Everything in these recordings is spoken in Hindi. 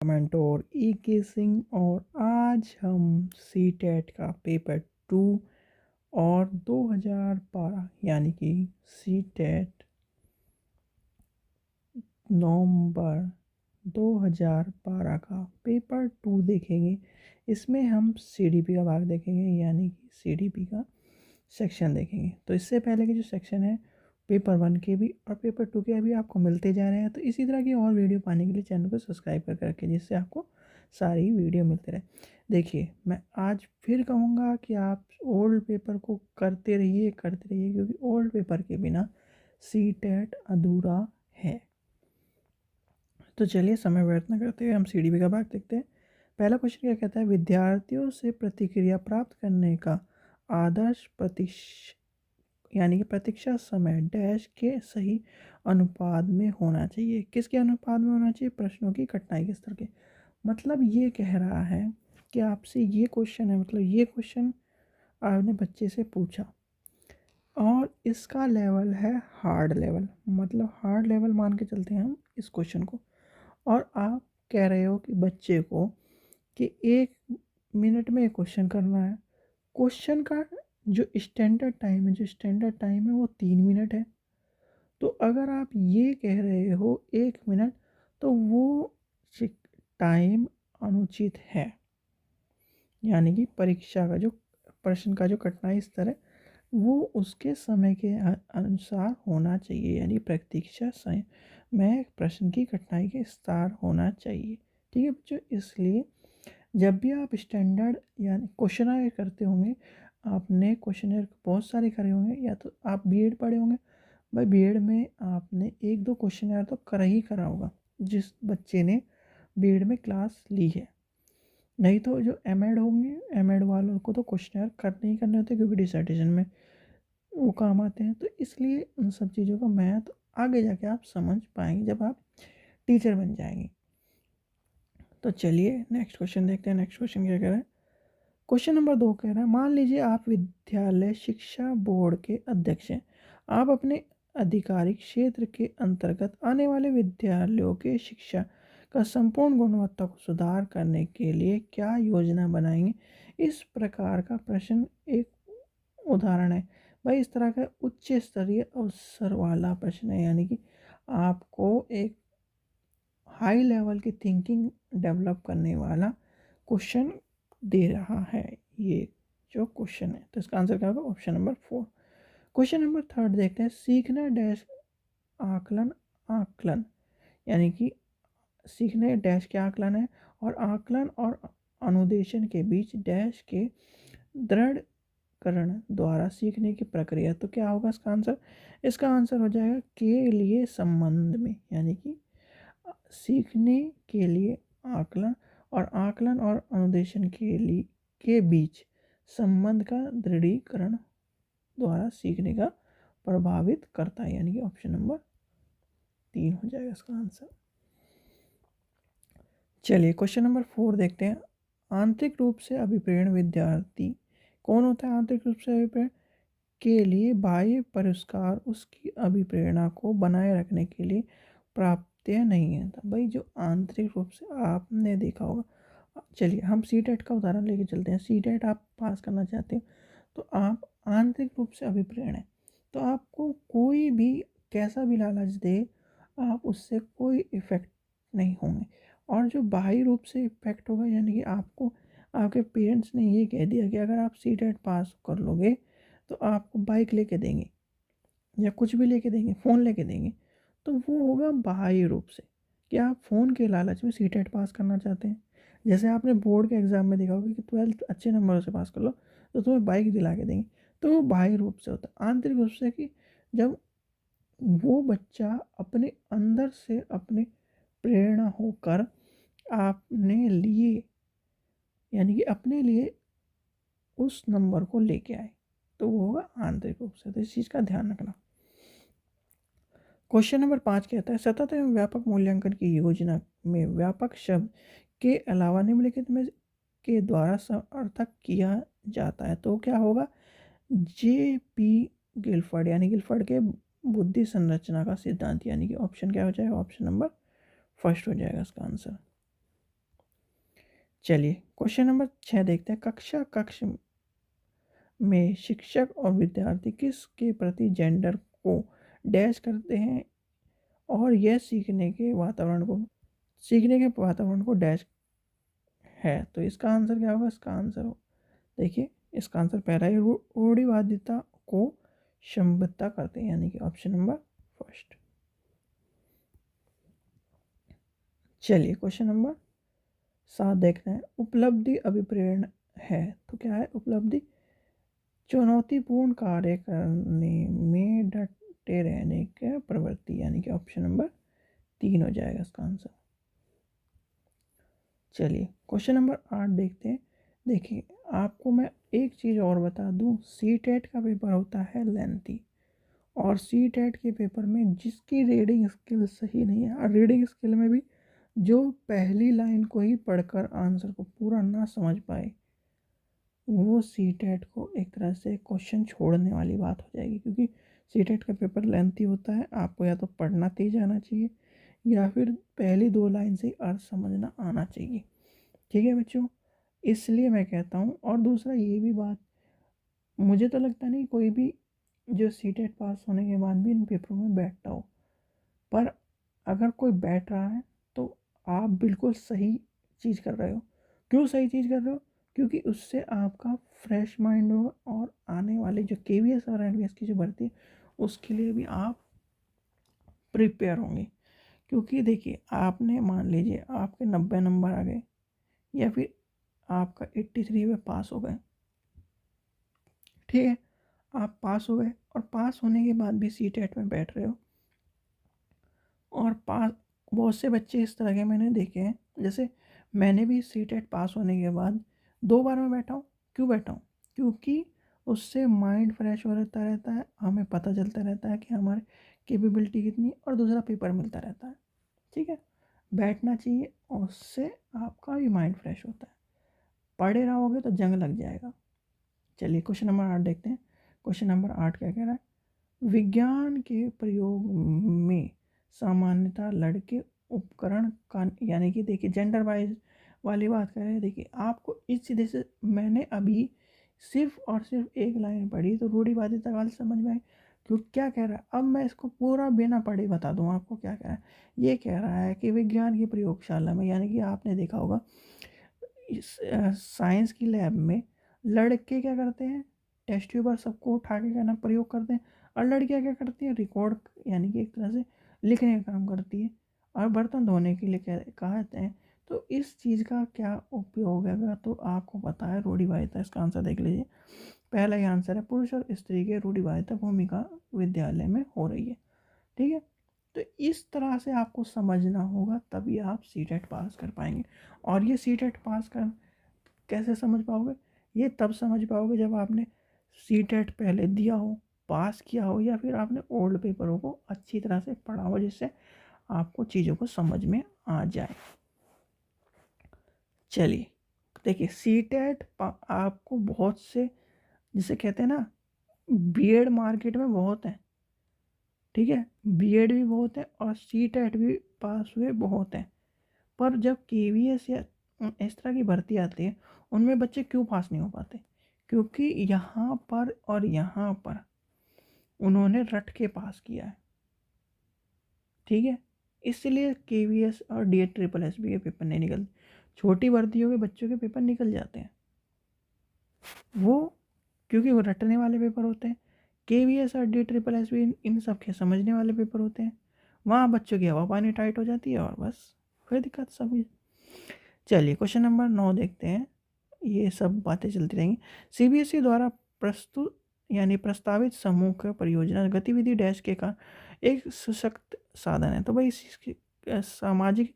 मेंटोर के सिंह और आज हम सी टेट का पेपर 2 और 2012 यानी कि सी टेट नवंबर 2012 का पेपर 2 देखेंगे। इसमें हम सीडीपी का भाग देखेंगे यानी कि सीडीपी का सेक्शन देखेंगे। तो इससे पहले के जो सेक्शन है पेपर 1 के भी और पेपर 2 के अभी आपको मिलते जा रहे हैं। तो इसी तरह की और वीडियो पाने के लिए चैनल को सब्सक्राइब करके रखें जिससे आपको सारी वीडियो मिलते रहे। देखिए, मैं आज फिर कहूँगा कि आप ओल्ड पेपर को करते रहिए क्योंकि ओल्ड पेपर के बिना सी टेट अधूरा है। तो चलिए समय व्यर्थ न करते हुए हम सीडीपी का भाग देखते हैं। पहला क्वेश्चन क्या कहता है, विद्यार्थियों से प्रतिक्रिया प्राप्त करने का आदर्श यानी कि प्रतीक्षा समय डैश के सही अनुपात में होना चाहिए। किसके अनुपात में होना चाहिए? प्रश्नों की कठिनाई के स्तर के। मतलब ये कह रहा है कि आपसे ये क्वेश्चन है, मतलब ये क्वेश्चन आपने बच्चे से पूछा और इसका लेवल है हार्ड लेवल, मतलब हार्ड लेवल मान के चलते हैं हम इस क्वेश्चन को। और आप कह रहे हो कि बच्चे को कि 1 मिनट में क्वेश्चन करना है। क्वेश्चन का जो स्टैंडर्ड टाइम है वो 3 मिनट है। तो अगर आप ये कह रहे हो 1 मिनट, तो वो टाइम अनुचित है। यानी कि परीक्षा का जो प्रश्न का जो कठिनाई स्तर है वो उसके समय के अनुसार होना चाहिए, यानी प्रतीक्षा समय में प्रश्न की कठिनाई के स्तर होना चाहिए। ठीक है बच्चों, इसलिए जब भी आप स्टैंडर्ड यानी क्वेश्चनर करते होंगे, आपने क्वेश्चनर बहुत सारे करे होंगे, या तो आप बीएड पढ़े होंगे। भाई बीएड में आपने 1-2 क्वेश्चनर तो करा होगा जिस बच्चे ने बीएड में क्लास ली है। नहीं तो जो एमएड होंगे, एमएड वालों को तो क्वेश्चनर करने ही करने होते हैं क्योंकि डिसर्टेशन में वो काम आते हैं। तो इसलिए उन सब चीज़ों का मैथ आगे जाके आप समझ पाएंगे जब आप टीचर बन जाएंगे। तो चलिए नेक्स्ट क्वेश्चन देखते हैं। नेक्स्ट क्वेश्चन क्या कह रहा है? क्वेश्चन नंबर 2 कह रहा है, मान लीजिए आप विद्यालय शिक्षा बोर्ड के अध्यक्ष हैं। आप अपने आधिकारिक क्षेत्र के अंतर्गत आने वाले विद्यालयों के शिक्षा का संपूर्ण गुणवत्ता को सुधार करने के लिए क्या योजना बनाएंगे? इस प्रकार का प्रश्न एक उदाहरण है। भाई इस तरह का उच्च स्तरीय अवसर वाला प्रश्न है, यानी कि आपको एक हाई लेवल की थिंकिंग डेवलप करने वाला क्वेश्चन दे रहा है ये जो क्वेश्चन है। तो इसका आंसर क्या होगा? Option number 4। क्वेश्चन नंबर 3 देखते हैं, सीखना डैश आकलन आकलन, यानी कि सीखने डैश के आकलन है और आकलन और अनुदेशन के बीच डैश के दृढ़करण द्वारा सीखने की प्रक्रिया। तो क्या होगा इसका आंसर? इसका आंसर हो जाएगा के लिए संबंध में, यानी कि सीखने के लिए आकलन और अनुदेशन के बीच संबंध का दृढ़ीकरण द्वारा सीखने का प्रभावित करता है, यानी कि ऑप्शन नंबर 3 हो जाएगा इसका आंसर। चलिए क्वेश्चन नंबर 4 देखते हैं। आंतरिक रूप से अभिप्रेरण विद्यार्थी कौन होता है? आंतरिक रूप से अभिप्रेरण के लिए बाह्य पुरस्कार उसकी अभिप्रेरणा को बनाए रखने के लिए प्राप्त नहीं है। तो भाई जो आंतरिक रूप से आपने देखा होगा, चलिए हम सी टेट का उदाहरण लेके चलते हैं। सी टेट आप पास करना चाहते हो तो आप आंतरिक रूप से अभिप्रेरण है, तो आपको कोई भी कैसा भी लालच दे आप उससे कोई इफेक्ट नहीं होंगे। और जो बाहरी रूप से इफेक्ट होगा, यानी कि आपको आपके पेरेंट्स ने ये कह दिया कि अगर आप सी टेट पास कर लोगे तो आपको बाइक लेके देंगे या कुछ भी लेके देंगे, फ़ोन लेके देंगे, तो वो होगा बाहरी रूप से कि आप फ़ोन के लालच में सी टेट पास करना चाहते हैं। जैसे आपने बोर्ड के एग्ज़ाम में देखा होगा कि 12th अच्छे नंबरों से पास कर लो तो तुम्हें बाइक दिला के देंगे, तो वो बाहरी रूप से होता है। आंतरिक रूप से कि जब वो बच्चा अपने अंदर से अपने प्रेरणा होकर आपने लिए, यानी कि अपने लिए उस नंबर को लेके आए, तो वो होगा आंतरिक रूप से। तो इस चीज़ का ध्यान रखना। क्वेश्चन नंबर 5 कहता है, सतत एवं व्यापक मूल्यांकन की योजना में व्यापक शब्द के अलावा निम्नलिखित में के द्वारा समर्थक किया जाता है। तो क्या होगा? जे.पी. गिलफर्ड, यानी गिलफर्ड के बुद्धि संरचना का सिद्धांत, यानी कि ऑप्शन क्या हो जाएगा? ऑप्शन नंबर फर्स्ट हो जाएगा इसका आंसर। चलिए क्वेश्चन नंबर 6 देखते हैं। कक्ष में शिक्षक और विद्यार्थी किसके प्रति जेंडर को डैश करते हैं और यह सीखने के वातावरण को डैश है। तो इसका आंसर क्या होगा? इसका आंसर हो, देखिए इसका आंसर पहला ही रूढ़िवादिता को संबद्धता करते हैं, यानी कि ऑप्शन नंबर फर्स्ट। चलिए क्वेश्चन नंबर 7 देखते हैं। उपलब्धि अभिप्रेरण है, तो क्या है उपलब्धि? चुनौतीपूर्ण कार्य करने में डटे रहने की प्रवृत्ति, यानी कि ऑप्शन नंबर 3 हो जाएगा इसका आंसर। चलिए क्वेश्चन नंबर 8 देखते हैं। देखिए आपको मैं एक चीज़ और बता दूं, सीटेट का पेपर होता है लेंथी, और सीटेट के पेपर में जिसकी रीडिंग स्किल सही नहीं है, और रीडिंग स्किल में भी जो पहली लाइन को ही पढ़कर आंसर को पूरा ना समझ पाए, वो सीटेट को एक तरह से क्वेश्चन छोड़ने वाली बात हो जाएगी। क्योंकि सीटेट का पेपर लेंथी होता है, आपको या तो पढ़ना तेज आना चाहिए या फिर पहली 2 लाइन से अर्थ समझना आना चाहिए। ठीक है बच्चों, इसलिए मैं कहता हूँ। और दूसरा ये भी बात, मुझे तो लगता नहीं कोई भी जो सीटेट पास होने के बाद भी इन पेपरों में बैठता हो, पर अगर कोई बैठ रहा है तो आप बिल्कुल सही चीज़ कर रहे हो। क्यों सही चीज़ कर रहे हो? क्योंकि उससे आपका फ्रेश माइंड होगा और आने वाले जो केवीएस और एनवीएस की जो भर्ती है उसके लिए भी आप प्रिपेयर होंगे। क्योंकि देखिए आपने मान लीजिए आपके 90 नंबर आ गए या फिर आपका 83 में पास हो गए, ठीक है, आप पास हो गए और पास होने के बाद भी सीटेट में बैठ रहे हो, और पास बहुत से बच्चे इस तरह के मैंने देखे हैं। जैसे मैंने भी सीटेट पास होने के बाद 2 बार में बैठा हूँ। क्यों बैठा हूँ? क्योंकि उससे माइंड फ्रेश हो रहता है, हमें पता चलता रहता है कि हमारी कैपेबिलिटी कितनी, और दूसरा पेपर मिलता रहता है। ठीक है, बैठना चाहिए और उससे आपका भी माइंड फ्रेश होता है। पढ़े रहोगे तो जंग लग जाएगा। चलिए क्वेश्चन नंबर 8 देखते हैं। क्वेश्चन नंबर 8 क्या कह रहा है? विज्ञान के प्रयोग में सामान्यतः लड़के उपकरण का, यानी कि देखिए जेंडर वाइज वाली बात कर रहे हैं। देखिए आपको इस सीधे से मैंने अभी सिर्फ और सिर्फ एक लाइन पढ़ी तो रूढ़िवादिता वाली समझ में आई। क्यों क्या कह रहा है? अब मैं इसको पूरा बिना पढ़े बता दूं आपको क्या कह रहा है। ये कह रहा है कि विज्ञान की प्रयोगशाला में, यानी कि आपने देखा होगा साइंस की लैब में लड़के क्या करते हैं? टेस्ट ट्यूबर सबको उठा के कहना प्रयोग करते हैं, और लड़कियां क्या करती हैं? रिकॉर्ड, यानी कि एक तरह से लिखने का काम करती है और बर्तन धोने के लिए कहते हैं। तो इस चीज़ का क्या उपयोग है तो आपको पता है रूढ़िवादिता। इसका आंसर देख लीजिए, पहला ही आंसर है पुरुष और स्त्री के रूढ़िवादिता भूमिका विद्यालय में हो रही है। ठीक है, तो इस तरह से आपको समझना होगा, तभी आप सीटेट पास कर पाएंगे। और ये सीटेट पास कर कैसे समझ पाओगे? ये तब समझ पाओगे जब आपने सीटेट पहले दिया हो, पास किया हो, या फिर आपने ओल्ड पेपरों को अच्छी तरह से पढ़ा हो, जिससे आपको चीज़ों को समझ में आ जाए। चलिए देखिए सीटेट आपको बहुत से, जिसे कहते हैं ना, बीएड मार्केट में बहुत है। ठीक है, बीएड भी बहुत है और सीटेट भी पास हुए बहुत हैं। पर जब केवीएस या इस तरह की भर्ती आती है, उनमें बच्चे क्यों पास नहीं हो पाते? क्योंकि यहाँ पर और यहाँ पर उन्होंने रट के पास किया है। ठीक है, इसलिए केवीएस और डीएड ट्रिपल एसबी के पेपर नहीं निकलते। छोटी भर्तियों के बच्चों के पेपर निकल जाते हैं वो, क्योंकि वो रटने वाले पेपर होते हैं। केवीएस और डी ट्रिपल एसबी इन सब के समझने वाले पेपर होते हैं। वहाँ बच्चों की हवा पानी टाइट हो जाती है और बस फिर दिक्कत सभी। चलिए क्वेश्चन नंबर 9 देखते हैं। ये सब बातें चलती रहेंगी। सीबीएसई द्वारा प्रस्तुत यानी प्रस्तावित समूह का परियोजना गतिविधि डैश के कारण एक सशक्त साधन है। तो भाई इसकी सामाजिक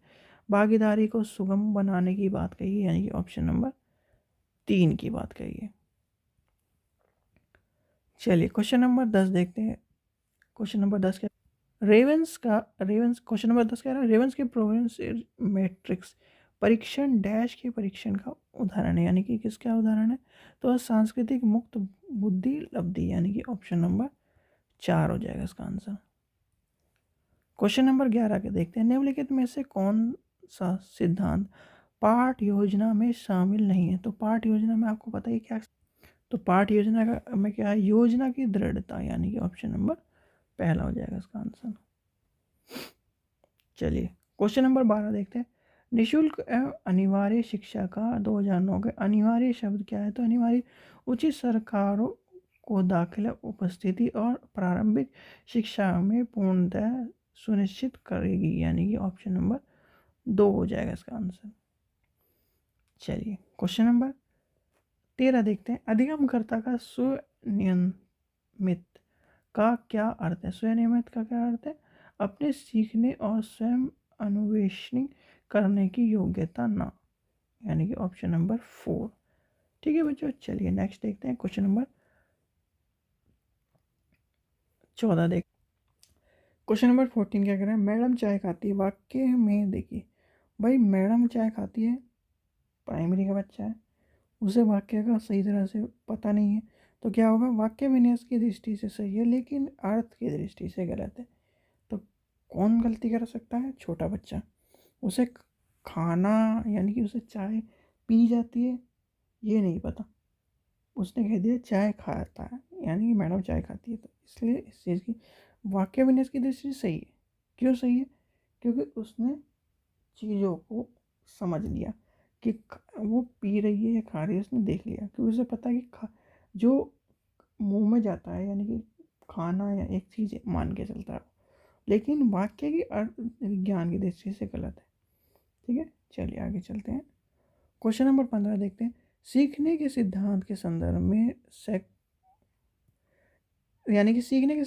भागीदारी को सुगम बनाने की बात कही है, यानी कि ऑप्शन नंबर 3 की बात कही है। चलिए क्वेश्चन नंबर 10 देखते हैं। क्वेश्चन नंबर 10 क्या? रेवेंस क्वेश्चन नंबर 10 कह रहा है रेवेंस के प्रोवेंस मैट्रिक्स परीक्षण डैश के परीक्षण का उदाहरण है, यानी कि किसका उदाहरण है? तो सांस्कृतिक मुक्त बुद्धि लब्धि, यानी कि ऑप्शन नंबर 4 हो जाएगा इसका आंसर। क्वेश्चन नंबर 11 के देखते हैं। निम्नलिखित में से कौन सा सिद्धांत पाठ योजना में शामिल नहीं है। तो पाठ योजना में आपको पता है क्या, तो पाठ योजना का में क्या है, योजना की दृढ़ता, यानी कि ऑप्शन नंबर पहला हो जाएगा इसका आंसर। चलिए क्वेश्चन नंबर 12 देखते हैं। निशुल्क एवं अनिवार्य शिक्षा का 2009 के अनिवार्य शब्द क्या है, तो अनिवार्य उचित सरकारों को दाखिला, उपस्थिति और प्रारंभिक शिक्षा में पूर्णतः सुनिश्चित करेगी, यानी कि ऑप्शन नंबर 2 हो जाएगा इसका आंसर। चलिए क्वेश्चन नंबर 13 देखते हैं। अधिगमकर्ता का स्वनियमित का क्या अर्थ है। स्वनियमित का क्या अर्थ है, अपने सीखने और स्वयं अन्वेषण करने की योग्यता ना, यानी कि ऑप्शन नंबर 4। ठीक है बच्चों, चलिए नेक्स्ट देखते हैं। क्वेश्चन नंबर 14 देख। क्वेश्चन नंबर 14 क्या कह रहा है, मैडम चाय खाती है। वाक्य में देखिए भाई, मैडम चाय खाती है, प्राइमरी का बच्चा है, उसे वाक्य का सही तरह से पता नहीं है, तो क्या होगा, वाक्य विन्यास की दृष्टि से सही है लेकिन अर्थ की दृष्टि से गलत है। तो कौन गलती कर सकता है, छोटा बच्चा। उसे खाना, यानी कि उसे चाय पी जाती है ये नहीं पता, उसने कह दिया चाय खाता है, यानी कि मैडम चाय खाती है, तो इसलिए इस चीज़ की वाक्य विन्यास की दृष्टि से सही है। क्यों सही है, क्योंकि उसने चीज़ों को समझ लिया कि वो पी रही है या खा रही है, उसने देख लिया, क्योंकि उसे पता है कि जो मुंह में जाता है, यानी कि खाना या एक चीज़ मान के चलता है, लेकिन वाक्य की अर्थ विज्ञान की दृष्टि से गलत है। ठीक है, चलिए आगे चलते हैं। क्वेश्चन नंबर 15 देखते हैं। सीखने के सिद्धांत के संदर्भ में यानी कि सीखने के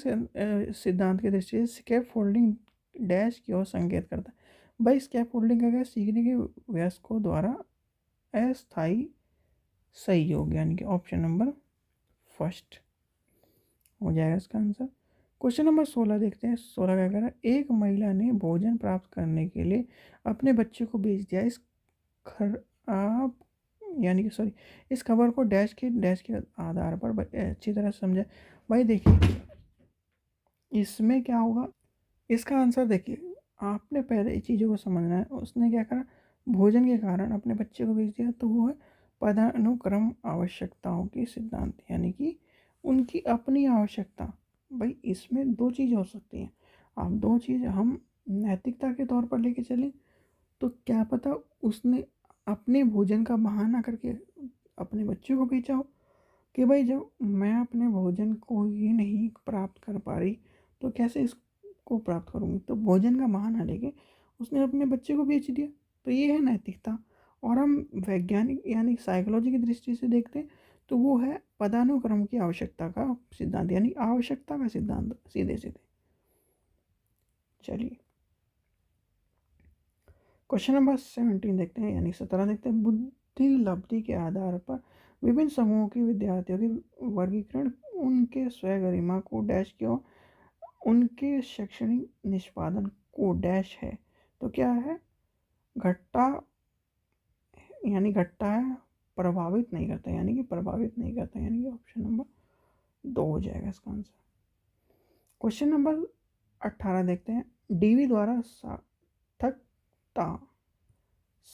सिद्धांत की दृष्टि से स्कैप फोल्डिंग डैश की ओर संकेत करता है। भाई स्कैप फोल्डिंग का क्या, सीखने के वयस्कों द्वारा अस्थायी सहयोग, यानी कि ऑप्शन नंबर फर्स्ट हो जाएगा इसका आंसर। क्वेश्चन नंबर 16 देखते हैं। 16 क्या कह रहा है, एक महिला ने भोजन प्राप्त करने के लिए अपने बच्चे को बेच दिया। इस खराब, यानी कि सॉरी, इस खबर को डैश के आधार पर अच्छी तरह से समझा। भाई देखिए इसमें क्या होगा, इसका आंसर देखिए, आपने पहले चीज़ों को समझना है। उसने क्या करा, भोजन के कारण अपने बच्चे को बेच दिया, तो वो है पदानुक्रम आवश्यकताओं की सिद्धांत, यानी कि उनकी अपनी आवश्यकता। भाई इसमें दो चीज़ हो सकती हैं, आप दो चीज़ हम नैतिकता के तौर पर लेके चलें, तो क्या पता उसने अपने भोजन का बहाना करके अपने बच्चे को बेचा हो, कि भाई जब मैं अपने भोजन को ही नहीं प्राप्त कर पा रही तो कैसे इसको प्राप्त करूँगी, तो भोजन का बहाना लेके उसने अपने बच्चे को बेच दिया। तो ये है नैतिकता। और हम वैज्ञानिक यानी साइकोलॉजी की दृष्टि से देखते हैं तो वो है पदानुक्रम की आवश्यकता का सिद्धांत, यानी आवश्यकता का सिद्धांत सीधे सीधे। चलिए क्वेश्चन नंबर 17 देखते हैं, यानी 17 देखते हैं। बुद्धि लब्धि के आधार पर विभिन्न समूहों के विद्यार्थियों के वर्गीकरण उनके स्वगरिमा को डैश की ओर, उनके शैक्षणिक निष्पादन को डैश है। तो क्या है, घट्टा, यानी घट्टा है, प्रभावित नहीं करता, यानी कि प्रभावित नहीं करता, यानी कि ऑप्शन नंबर 2 हो जाएगा इसका आंसर। क्वेश्चन नंबर 18 देखते हैं। डीवी द्वारा सार्थकता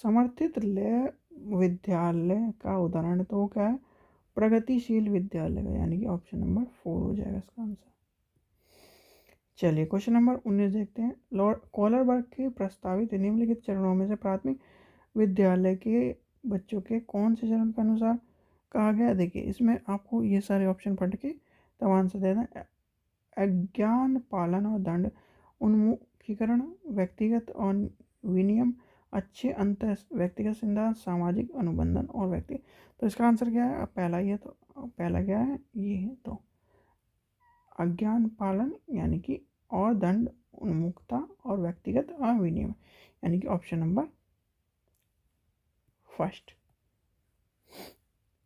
समर्थित लय विद्यालय का उदाहरण तो क्या है, प्रगतिशील विद्यालय का, यानी कि ऑप्शन नंबर 4 हो जाएगा इसका आंसर। चलिए क्वेश्चन नंबर 19 देखते हैं। लॉर्ड कॉलरबर्ग के प्रस्तावित निम्नलिखित चरणों में से प्राथमिक विद्यालय के बच्चों के कौन से चरण के अनुसार कहा गया। देखिए इसमें आपको ये सारे ऑप्शन पढ़ के तब आंसर देना। अज्ञान पालन और दंड उन्मुखीकरण, व्यक्तिगत और विनियम, अच्छे अंत व्यक्तिगत सिद्धांत, सामाजिक अनुबंधन और व्यक्ति। तो इसका आंसर क्या है, पहला ही है, तो पहला क्या है, ये है, तो अज्ञान पालन यानी कि और दंड उन्मुखता और व्यक्तिगत विनियम, यानी कि ऑप्शन नंबर फर्स्ट।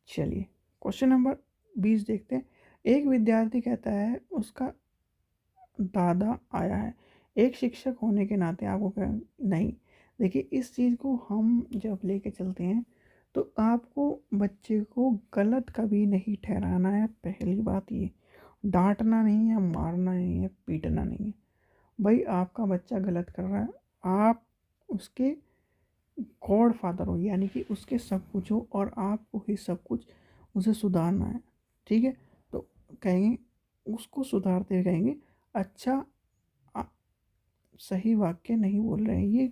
चलिए क्वेश्चन नंबर 20 देखते हैं। एक विद्यार्थी कहता है उसका दादा आया है, एक शिक्षक होने के नाते आपको क्या, नहीं। देखिए इस चीज़ को हम जब लेके चलते हैं तो आपको बच्चे को गलत कभी नहीं ठहराना है। पहली बात ये, डांटना नहीं है, मारना नहीं है, पीटना नहीं है। भाई आपका बच्चा गलत कर रहा है, आप उसके गॉड फादर हो, यानी कि उसके सब कुछ हो और आपको ही सब कुछ उसे सुधारना है। ठीक है, तो कहेंगे उसको सुधारते हुए कहेंगे अच्छा। आ, सही वाक्य नहीं बोल रहे हैं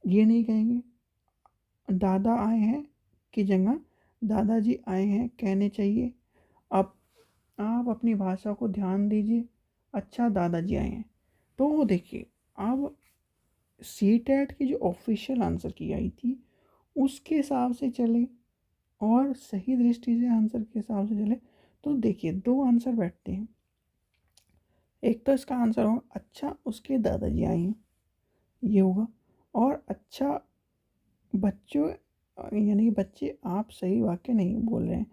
ये नहीं कहेंगे दादा आए हैं की जगह दादाजी आए हैं कहने चाहिए। अब आप अपनी भाषा को ध्यान दीजिए। अच्छा दादाजी आए हैं, तो देखिए अब सी टेट की जो ऑफिशियल आंसर की आई थी उसके हिसाब से चले और सही दृष्टि से आंसर के हिसाब से चले तो देखिए दो आंसर बैठते हैं। एक तो इसका आंसर होगा अच्छा उसके दादाजी आए हैं, ये होगा। और अच्छा बच्चों, यानी कि बच्चे आप सही वाक्य नहीं बोल रहे हैं,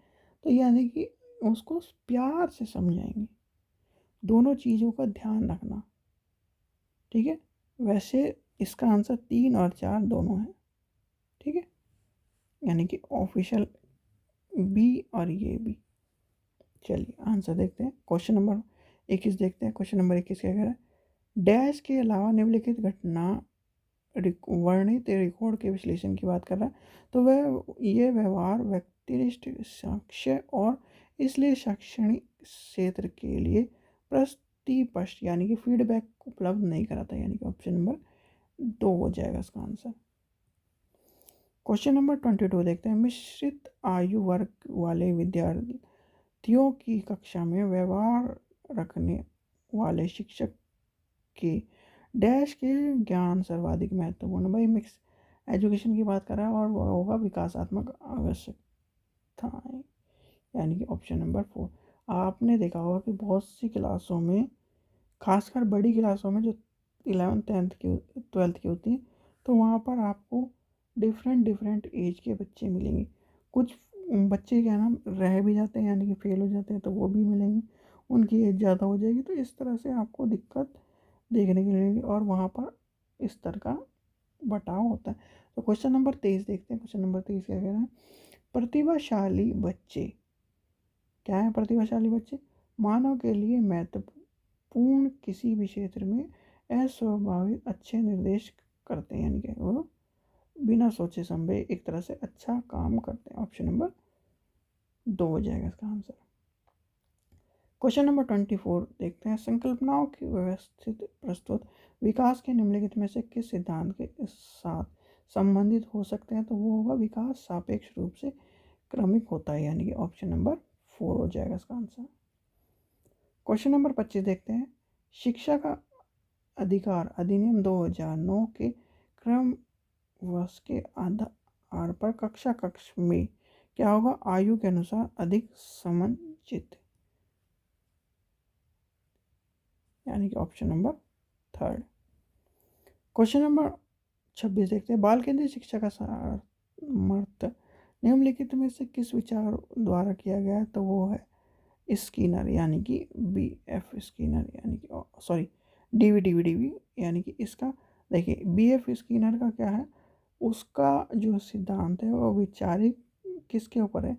तो यानी कि उसको प्यार से समझाएंगे। दोनों चीज़ों का ध्यान रखना। ठीक है, वैसे इसका आंसर 3 और 4 दोनों है। ठीक है, यानी कि ऑफिशियल बी और ये भी। चलिए आंसर देखते हैं। क्वेश्चन नंबर 21 देखते हैं। क्वेश्चन नंबर 21 क्या कह रहा है? डैश के अलावा निम्नलिखित घटना वर्णित रिकॉर्ड के विश्लेषण की बात कर रहा है। तो वह ये व्यवहार व्यक्तिनिष्ठ साक्ष्य और इसलिए शैक्षणिक क्षेत्र के लिए प्रतिपक्ष यानी कि फीडबैक उपलब्ध नहीं कराता, यानी कि ऑप्शन नंबर 2 हो जाएगा इसका आंसर। क्वेश्चन नंबर 22 देखते हैं। मिश्रित आयु वर्ग वाले विद्यार्थियों की कक्षा में व्यवहार रखने वाले शिक्षक के डैश के ज्ञान सर्वाधिक महत्वपूर्ण। भाई मिक्स एजुकेशन की बात कर रहा है और वह होगा विकासात्मक आवश्यकताएं, यानी कि ऑप्शन नंबर 4। आपने देखा होगा कि बहुत सी क्लासों में, खासकर बड़ी क्लासों में जो 11th 10th की 12th की होती हैं, तो वहाँ पर आपको डिफरेंट डिफरेंट एज के बच्चे मिलेंगे। कुछ बच्चे क्या नाम रह भी जाते हैं, यानी कि फेल हो जाते हैं, तो वो भी मिलेंगे। उनकी एज ज़्यादा हो जाएगी, तो इस तरह से आपको दिक्कत देखने के लिए मिलेगी और वहाँ पर इस तरह का बटाव होता है। तो क्वेश्चन नंबर 23 देखते हैं। क्वेश्चन नंबर 23 क्या कह रहा है? प्रतिभाशाली बच्चे क्या है? प्रतिभाशाली बच्चे मानव के लिए महत्वपूर्ण किसी भी क्षेत्र में अस्वाभाविक अच्छे निर्देश करते हैं, यानी कि वो बिना सोचे समझे एक तरह से अच्छा काम करते हैं। ऑप्शन नंबर 2 हो जाएगा इसका आंसर। क्वेश्चन नंबर 24 देखते हैं। संकल्पनाओं की व्यवस्थित प्रस्तुत विकास के निम्नलिखित में से किस सिद्धांत के साथ संबंधित हो सकते हैं? तो वो होगा विकास सापेक्ष रूप से क्रमिक होता है, यानी कि ऑप्शन नंबर 4 हो जाएगा इसका आंसर। क्वेश्चन नंबर 25 देखते हैं। शिक्षा का अधिकार अधिनियम 2009 के क्रम वर्ष के आधार पर कक्षा कक्ष में क्या होगा? आयु के अनुसार अधिक समंजित, यानी कि ऑप्शन नंबर 3। क्वेश्चन नंबर 26 देखते हैं। बाल केंद्रीय शिक्षा का समर्थन निम्नलिखित में से किस विचार द्वारा किया गया है? तो वो है स्किनर, यानी कि BF स्किनर, यानी कि सॉरी DV यानी कि इसका देखिए BF स्किनर का क्या है, उसका जो सिद्धांत है वो वैचारिक किसके ऊपर है?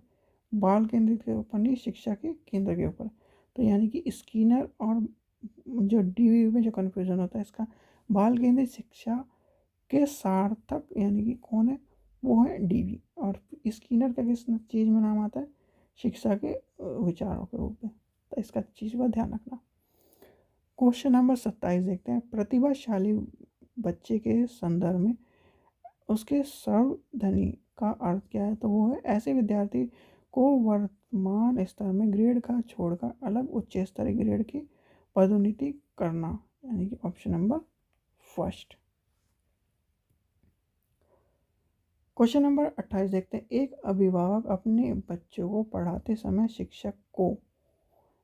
बाल केंद्रित के ऊपर नहीं, शिक्षा के केंद्र के ऊपर। तो यानी कि स्किनर और जो DV में जो कन्फ्यूज़न होता है इसका, बाल केंद्रित शिक्षा के सार्थक यानी कि कौन है? वो है DV। और स्किनर का किस चीज़ में नाम आता है? शिक्षा के विचारों के रूप में। तो इसका चीज़ का ध्यान रखना। क्वेश्चन नंबर 27 देखते हैं। प्रतिभाशाली बच्चे के संदर्भ में उसके सर्वधनी का अर्थ क्या है? तो वो है ऐसे विद्यार्थी को वर्तमान स्तर में ग्रेड का छोड़कर अलग उच्च स्तरीय ग्रेड की पदोन्नति करना, यानी कि ऑप्शन नंबर 1। क्वेश्चन नंबर 28 देखते हैं। एक अभिभावक अपने बच्चों को पढ़ाते समय शिक्षक को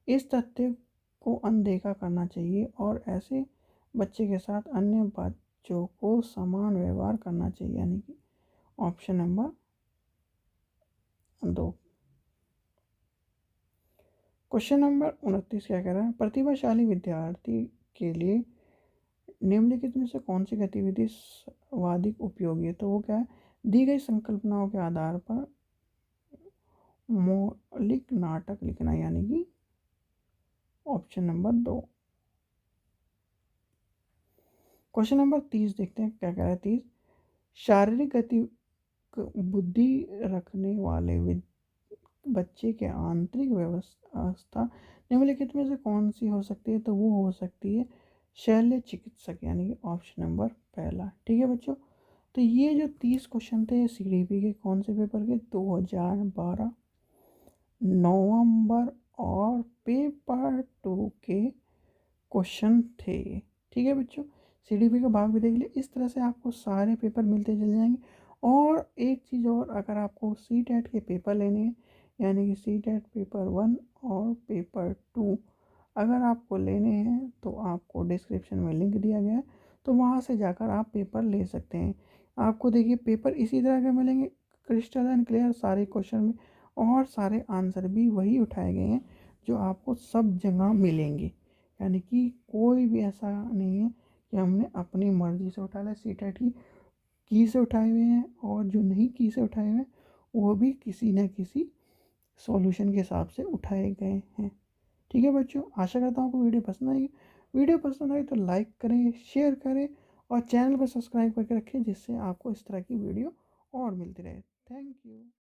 इस तथ्य को अनदेखा करना चाहिए और ऐसे बच्चे के साथ अन्य बच्चों को समान व्यवहार करना चाहिए, यानी कि ऑप्शन नंबर 2। क्वेश्चन नंबर 29 क्या कह रहा है? प्रतिभाशाली विद्यार्थी के लिए निम्नलिखित में से कौन सी गतिविधि सर्वाधिक उपयोगी है? तो वो क्या है? दी गई संकल्पनाओं के आधार पर मौलिक नाटक लिखना, यानी कि ऑप्शन नंबर 2। क्वेश्चन नंबर 30 देखते हैं क्या कह रहा है। 30, शारीरिक गति बुद्धि रखने वाले बच्चे के आंतरिक व्यवस्था निम्नलिखित में से कौन सी हो सकती है, तो वो हो सकती है शल्य चिकित्सक, यानी कि ऑप्शन नंबर पहला। ठीक है बच्चों, तो ये जो 30 क्वेश्चन थे सीडीपी के कौन से पेपर के, 2012 नवंबर और पेपर 2 के क्वेश्चन थे। ठीक है बच्चों, सीडीपी का भाग भी देख लिया। इस तरह से आपको सारे पेपर मिलते चले जाएंगे। और एक चीज़ और, अगर आपको सी टेट के पेपर लेने हैं, यानी कि सी टेट पेपर 1 और पेपर 2 अगर आपको लेने हैं, तो आपको डिस्क्रिप्शन में लिंक दिया गया है, तो वहाँ से जाकर आप पेपर ले सकते हैं। आपको देखिए पेपर इसी तरह के मिलेंगे, क्रिस्टल एंड क्लियर सारे क्वेश्चन में, और सारे आंसर भी वही उठाए गए हैं जो आपको सब जगह मिलेंगे। यानी कि कोई भी ऐसा नहीं है कि हमने अपनी मर्ज़ी से उठा लिया। सी टेट की से उठाए हुए हैं, और जो नहीं की से उठाए हुए हैं वो भी किसी न किसी सॉल्यूशन के हिसाब से उठाए गए हैं। ठीक है बच्चों, आशा करता हूँ आपको वीडियो पसंद आएगी। वीडियो पसंद आई तो लाइक करें, शेयर करें, और चैनल को सब्सक्राइब करके रखें, जिससे आपको इस तरह की वीडियो और मिलती रहे। Thank you.